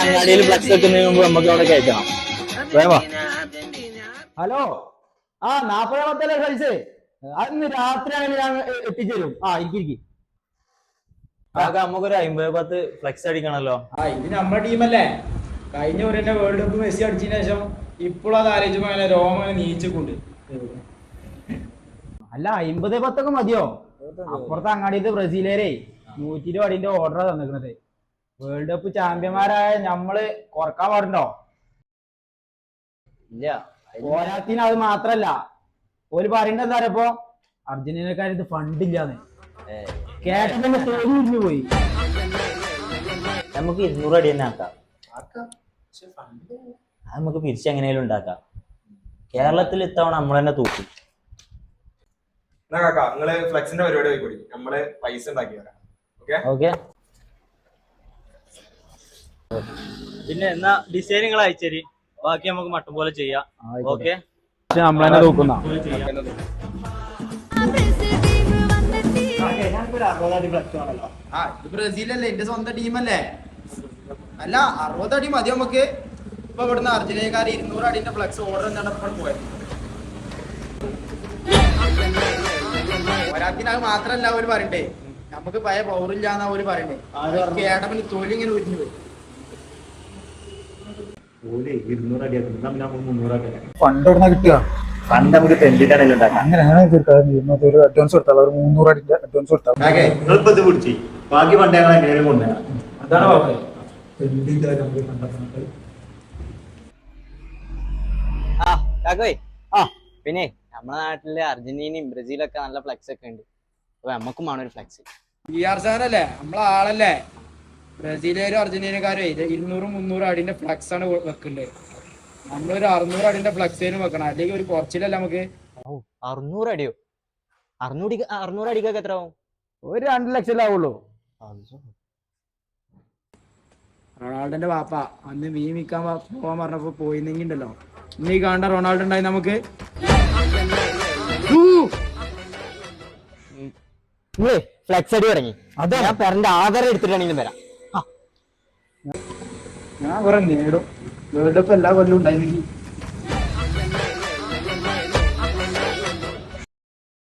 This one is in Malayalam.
അങ്ങാടിയിൽ ഫ്ലക്സ് വെക്കുന്നതിന് മുമ്പ് നമുക്ക് അവിടെ കയറ്റണം. ഹലോ, ആ 40 കഴിച്ചേ അന്ന് രാത്രിയാണെങ്കിൽ ഞാൻ എത്തിച്ചേരും. ഇരിക്കും. നമുക്കൊരു 50-10 ഫ്ലക്സ് അടിക്കണല്ലോ. ഇത് നമ്മുടെ ടീമല്ലേ. കഴിഞ്ഞ ഒരു വേൾഡ് കപ്പ് മെസ്സി അടിച്ചതിന് ശേഷം ഇപ്പോഴും അത് ആലോചിക്കുമ്പോ അങ്ങനെ രോമം നീച്ചിക്കൊണ്ട്. അല്ല 50-10 മതിയോ? അപ്പുറത്തെ അങ്ങാടിയത്തെ ബ്രസീലേരെ 120 അടിന്റെ ഓർഡർ തന്നിരിക്കുന്നത്. വേൾഡ് കപ്പ് ചാമ്പ്യന്മാരായ ഞമ്മള് കുറക്കാൻ പാടുണ്ടോ? ഇല്ല. പോരാത്തിന് അത് മാത്രല്ല, ഓര് പറയണ്ട എന്താ പറയുമ്പോ അർജന്റീനക്കാർ ഇത് ഫണ്ടില്ലാന്ന് കേട്ടപ്പോ തോന്നി പോയി. നമുക്ക് 200 അടി തന്നെ ആക്കാം. അത് നമുക്ക് പിരിച്ചെങ്ങനെയും ഉണ്ടാക്കാം. കേരളത്തിൽ ഇത്തവണ നമ്മൾ തന്നെ തൂക്കും. നിങ്ങള് ഫ്ലെക്സിന്റെ പരിപാടി ആയിക്കോടി, നമ്മള് പൈസ ഉണ്ടാക്കി തരാം. ഓക്കെ. പിന്നെ എന്നാ ഡിസൈനുകൾ അയച്ചേരി, ബാക്കി നമുക്ക് മട്ടം പോലെ ചെയ്യാം. ഓക്കെ, നമ്മളെന്നെ തൂക്കുന്ന ഇത് ബ്രസീലല്ലേ, എന്റെ സ്വന്തം ടീമല്ലേ. അല്ല 60 അടി മതി നമുക്ക്. ഇപ്പൊ ഇവിടുന്ന് അർജന്റീനക്കാർ 200 അടിന്റെ ഫ്ലക്സ് ഓർഡർ എന്നാണ് ഇപ്പോൾ പോയത്. പോരാത്തിന് അത് മാത്രല്ല അവര് പറയണ്ടേ, നമുക്ക് പഴയ പൗറില്ലാന്നാ അവര് പറയണ്ടേ. കേട്ടപ്പന് തൊലി ഇങ്ങനെ ഉരിഞ്ഞു പോയി. ഫണ്ട് എവിടെ കിട്ടുക? ഫണ്ട് നമുക്ക് തെണ്ടിട്ടാണ് ഉണ്ടാക്കാം. അങ്ങനെ ഒരു അഡ്വാൻസ് കൊടുത്താൽ ഒരു 300 അടിന്റെ അഡ്വാൻസ് കൊടുത്താൽ ബാക്കി ഫണ്ട് ഞങ്ങൾ എങ്ങനെയും കൊണ്ടുവരാം. അതാണ് പിന്നെ നമ്മുടെ നാട്ടില് അർജന്റീനയും ബ്രസീലൊക്കെ നല്ല ഫ്ലെക്സ് ഒക്കെ ഉണ്ട്. അപ്പൊ നമ്മക്കും വേണം ഒരു ഫ്ലെക്സ്. അല്ലേ നമ്മളെ ആളല്ലേ. ബ്രസീലുകാരും അർജന്റീനക്കാരും 200-300 അടിന്റെ ഫ്ലക്സ് ആണ് വെക്കണ്ടേ. നമ്മളൊരു 600 അടിന്റെ ഫ്ലക്സേനും വെക്കണം, അല്ലെങ്കിൽ ഒരു കുറച്ചിലല്ല നമുക്ക്. 600 അടിയോ? 600 അടിക്കൊക്കെ എത്ര ആവും? ഒരു 2 ലക്ഷം ആവുള്ളൂ. റൊണാൾഡോന്റെ വാപ്പ അന്ന് മീൻ വിൽക്കാൻ പോവാൻ പറഞ്ഞപ്പോ പോയിന്നെങ്കിൽ ഉണ്ടല്ലോ, ഇന്നീ കാണേണ്ട റൊണാൾഡോ ഉണ്ടായി നമുക്ക്. ഫ്ലെക്സ് അടി തുടങ്ങി. അത് ഞാൻ പെരന്റെ ആധാരം എടുത്തിട്ടാണെങ്കിലും വരാം. ഞാൻ കുറെ നേടും. വേൾഡ് കപ്പ് എല്ലാ കൊല്ലം ഉണ്ടായിരുന്നെങ്കിൽ